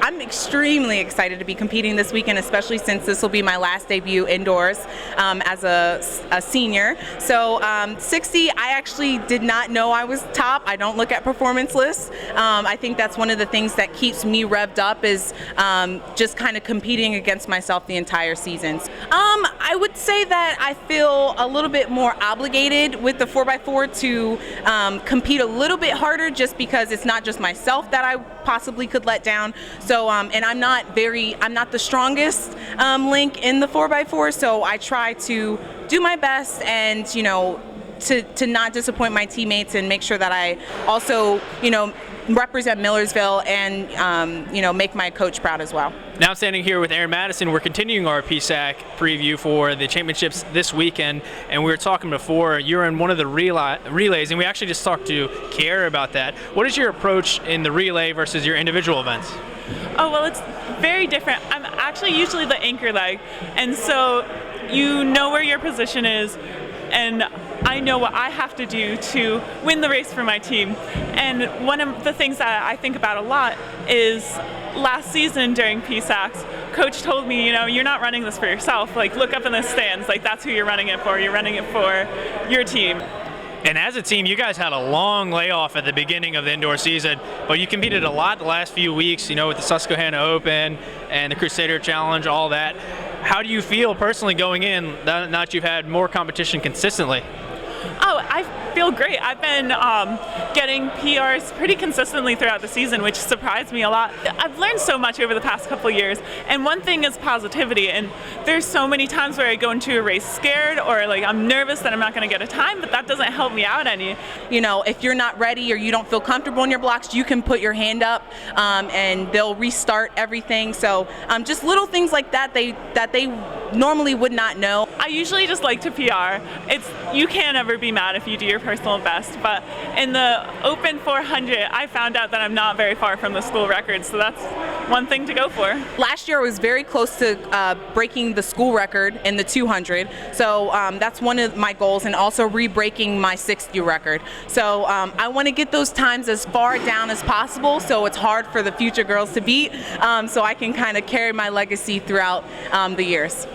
I'm extremely excited to be competing this weekend, especially since this will be my last debut indoors as a senior. So 60, I actually did not know I was top. I don't look at performance lists. I think that's one of the things that keeps me revved up is just kind of competing against myself the entire seasons. I would say that I feel a little bit more obligated with the 4x4 to compete a little bit harder, just because it's not just myself that I possibly could let down. So and I'm not the strongest link in the 4x4, so I try to do my best and to not disappoint my teammates and make sure that I also represent Millersville and make my coach proud as well. Now standing here with Erin Madison, we're continuing our PSAC preview for the championships this weekend, and we were talking before, you're in one of the relays, and we actually just talked to Kiera about that. What is your approach in the relay versus your individual events? Oh, well, it's very different. I'm actually usually the anchor leg, and so you know where your position is, and I know what I have to do to win the race for my team. And one of the things that I think about a lot is last season during PSACs, coach told me, you're not running this for yourself. Like, look up in the stands. Like, that's who you're running it for. You're running it for your team. And as a team, you guys had a long layoff at the beginning of the indoor season, but you competed a lot the last few weeks, with the Susquehanna Open and the Crusader Challenge, all that. How do you feel personally going in, now that you've had more competition consistently? Oh, I feel great. I've been getting PRs pretty consistently throughout the season, which surprised me a lot. I've learned so much over the past couple of years, and one thing is positivity. And there's so many times where I go into a race scared or like I'm nervous that I'm not going to get a time, but that doesn't help me out any. If you're not ready or you don't feel comfortable in your blocks, you can put your hand up and they'll restart everything. So just little things like that they normally would not know. I usually just like to PR. You can't ever be mad if you do your personal best, but in the Open 400, I found out that I'm not very far from the school record, so that's one thing to go for. Last year I was very close to breaking the school record in the 200, so that's one of my goals, and also re-breaking my 60 record. So I want to get those times as far down as possible, so it's hard for the future girls to beat, so I can kind of carry my legacy throughout the years.